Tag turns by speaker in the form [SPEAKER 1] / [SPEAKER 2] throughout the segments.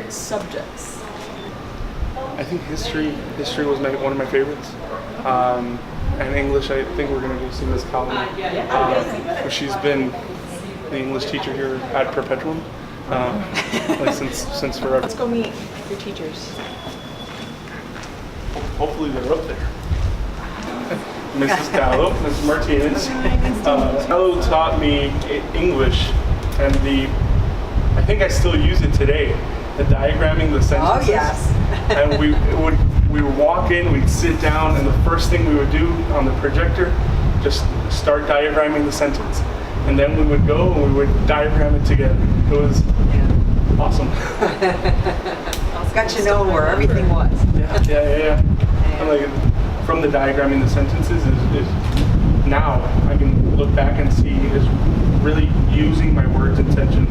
[SPEAKER 1] favorite subjects?
[SPEAKER 2] I think history was one of my favorites. And English, I think we're going to go see Miss Calvin. She's been the English teacher here at Perpetuum like since forever.
[SPEAKER 1] Let's go meet your teachers.
[SPEAKER 2] Hopefully they're up there. Mrs. Gallo, Mrs. Martinez. Gallo taught me English, and I think I still use it today, the diagramming the sentences.
[SPEAKER 3] Oh yes.
[SPEAKER 2] And we would walk in, we'd sit down, and the first thing we would do on the projector, just start diagramming the sentence. And then we would go and we would diagram it together. It was awesome.
[SPEAKER 3] Got to know where everything was.
[SPEAKER 2] Yeah. And like, from the diagramming the sentences is now I can look back and see is really using my words intentionally.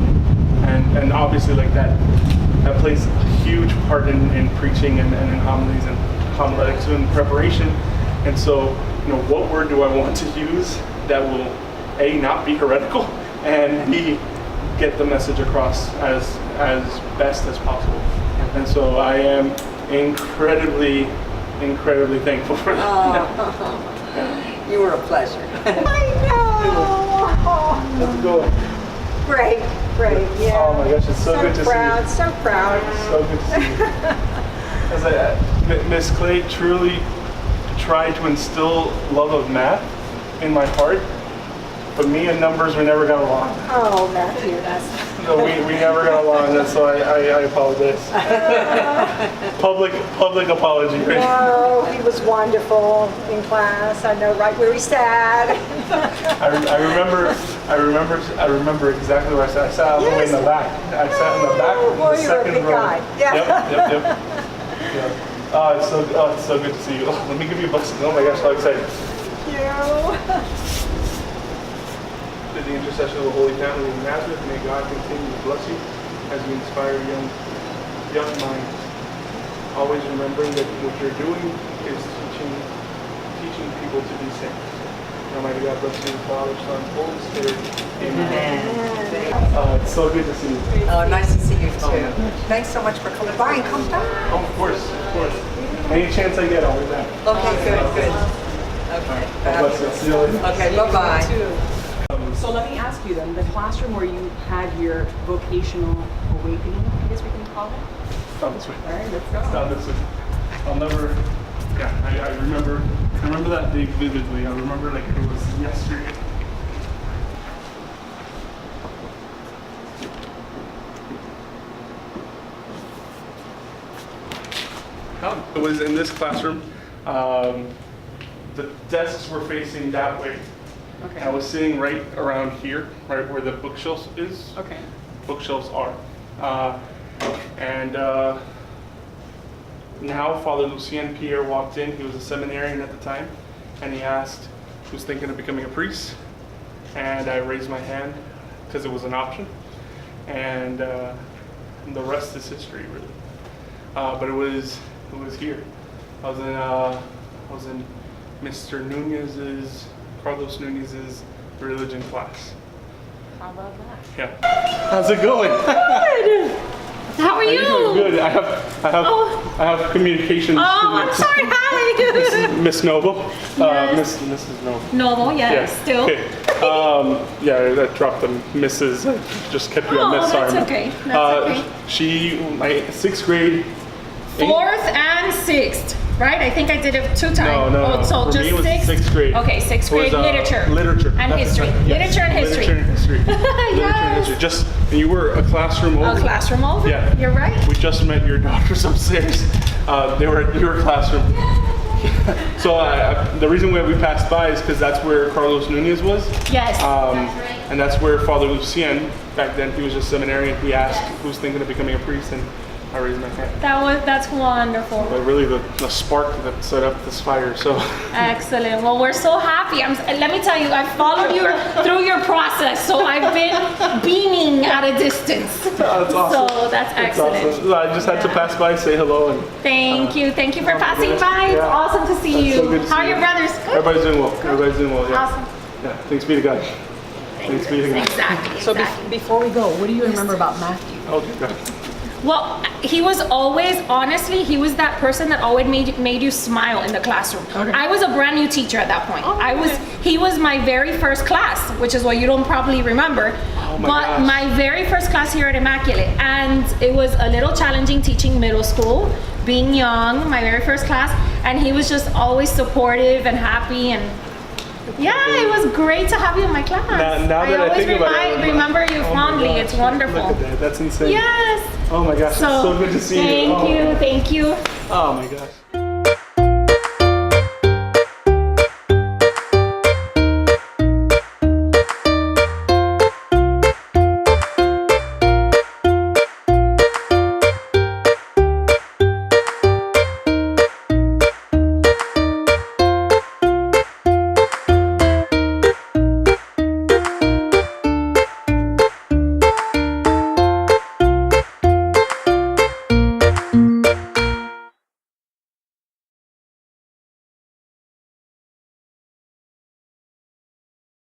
[SPEAKER 2] And obviously like that plays a huge part in preaching and in homilies and homiletics and preparation. And so, what word do I want to use that will A, not be heretical, and B, get the message across as best as possible. And so I am incredibly thankful for that.
[SPEAKER 3] You were a pleasure.
[SPEAKER 4] I know.
[SPEAKER 2] How's it going?
[SPEAKER 4] Great, yeah.
[SPEAKER 2] Oh my gosh, it's so good to
[SPEAKER 4] proud,
[SPEAKER 2] see you.
[SPEAKER 4] So proud.
[SPEAKER 2] So good to see you. As Miss Clay truly tried to instill love of math in my heart, but me and numbers, we never got along.
[SPEAKER 4] Oh, Matthew,
[SPEAKER 2] No, we never got along, and so I apologize. Public apology. Right?
[SPEAKER 4] No, he was wonderful in class. I know right where he sat.
[SPEAKER 2] I remember exactly where I sat. I sat all the way in the back. I sat in the back in
[SPEAKER 4] Boy,
[SPEAKER 2] the
[SPEAKER 4] you're a
[SPEAKER 2] second
[SPEAKER 4] big
[SPEAKER 2] row.
[SPEAKER 4] guy. Yeah.
[SPEAKER 2] Yep. Yeah. Oh, it's so good to see you. Let me give you a blessing. Oh my gosh, how excited.
[SPEAKER 4] Thank you.
[SPEAKER 2] Through the intercession of the Holy Family of Nazareth, may God continue to bless you as you inspire young minds. Always remembering that what you're doing is teaching people to be saints. Almighty God bless you, Father, Son, Holy Spirit. Amen. It's so good to see you.
[SPEAKER 3] Oh, nice to see you too. Thanks so much for coming by and come back.
[SPEAKER 2] Oh, of course. Any chance I get, I'll be back.
[SPEAKER 3] Okay, good. Okay.
[SPEAKER 2] God bless you. See you later.
[SPEAKER 3] Okay, bye-bye.
[SPEAKER 1] So let me ask you then, the classroom where you had your vocational awakening, I guess we can call it?
[SPEAKER 2] It's down this way.
[SPEAKER 1] All right, let's go.
[SPEAKER 2] It's down this way. I'll never, I remember that day vividly. I remember like it was yesterday. It was in this classroom. The desks were facing that way.
[SPEAKER 1] Okay.
[SPEAKER 2] I was sitting right around here, right where the bookshelf is.
[SPEAKER 1] Okay.
[SPEAKER 2] Bookshelves are. Now Father Lucien Pierre walked in. He was a seminarian at the time, and he asked who's thinking of becoming a priest. And I raised my hand because it was an option. And the rest is history, really. But it was here. I was in Mr. Carlos Nunez's religion class.
[SPEAKER 1] How about that?
[SPEAKER 2] Yeah. How's it going?
[SPEAKER 5] Good. How are you?
[SPEAKER 2] Good. I have communications.
[SPEAKER 5] Oh, I'm sorry. Hi.
[SPEAKER 2] This is Miss Noble.
[SPEAKER 5] Yes.
[SPEAKER 2] Mrs. Noble.
[SPEAKER 5] Noble, yes,
[SPEAKER 2] Yeah.
[SPEAKER 5] still.
[SPEAKER 2] Okay. Yeah, I dropped the Mrs. I just kept you on Miss.
[SPEAKER 5] That's
[SPEAKER 2] Sorry.
[SPEAKER 5] okay. That's okay.
[SPEAKER 2] My 6th grade.
[SPEAKER 5] 4th and 6th, right? I think I did it 2 times.
[SPEAKER 2] No.
[SPEAKER 5] So
[SPEAKER 2] For
[SPEAKER 5] just
[SPEAKER 2] me, it was
[SPEAKER 5] 6th?
[SPEAKER 2] 6th grade.
[SPEAKER 5] Okay, 6th
[SPEAKER 2] It was,
[SPEAKER 5] grade literature.
[SPEAKER 2] Literature.
[SPEAKER 5] And
[SPEAKER 2] That's
[SPEAKER 5] history.
[SPEAKER 2] right. Yes.
[SPEAKER 5] Literature and history.
[SPEAKER 2] Literature and history. Literature and history.
[SPEAKER 5] Yes.
[SPEAKER 2] And you were a classroom over.
[SPEAKER 5] A classroom over?
[SPEAKER 2] Yeah.
[SPEAKER 5] You're right.
[SPEAKER 2] We just met your daughters upstairs. They were at your classroom. So the reason why we passed by is because that's where Carlos Nunez was.
[SPEAKER 5] Yes.
[SPEAKER 2] And that's where Father Lucien, back then he was just seminarian, he asked who's thinking of becoming a priest, and I raised my hand.
[SPEAKER 5] That's wonderful.
[SPEAKER 2] But really the spark that set up this fire, so.
[SPEAKER 5] Excellent. Well, we're so happy. Let me tell you, I followed you through your process, so I've been beaming at a distance.
[SPEAKER 2] That's awesome.
[SPEAKER 5] So that's excellent.
[SPEAKER 2] Awesome. I just had to pass by, say hello, and
[SPEAKER 5] Thank you for passing by. It's
[SPEAKER 2] Yeah.
[SPEAKER 5] awesome to see
[SPEAKER 2] That's
[SPEAKER 5] you.
[SPEAKER 2] so good to
[SPEAKER 5] How
[SPEAKER 2] see
[SPEAKER 5] are your
[SPEAKER 2] you.
[SPEAKER 5] brothers? Good?
[SPEAKER 2] Everybody's doing well. Yeah.
[SPEAKER 5] Awesome.
[SPEAKER 2] Yeah. Thanks be to God. Thanks be to God.
[SPEAKER 5] Exactly.
[SPEAKER 1] So before we go, what do you remember about Matthew?
[SPEAKER 2] Oh dear God.
[SPEAKER 5] Well, he was always, honestly, he was that person that always made you smile in the classroom.
[SPEAKER 1] Okay.
[SPEAKER 5] I was a brand new teacher at that point. He was my very first class, which is what you don't probably remember.
[SPEAKER 2] Oh my
[SPEAKER 5] but
[SPEAKER 2] gosh.
[SPEAKER 5] my very first class here at Immaculate, and it was a little challenging teaching middle school, being young, my very first class, and he was just always supportive and happy, and yeah, it was great to have you in my class.
[SPEAKER 2] Now that I think about it,
[SPEAKER 5] remember you
[SPEAKER 2] oh my
[SPEAKER 5] fondly.
[SPEAKER 2] gosh,
[SPEAKER 5] It's wonderful.
[SPEAKER 2] Look at that. That's insane.
[SPEAKER 5] Yes.
[SPEAKER 2] Oh my gosh, it's so good to see you.
[SPEAKER 5] Thank you.
[SPEAKER 2] Oh my gosh.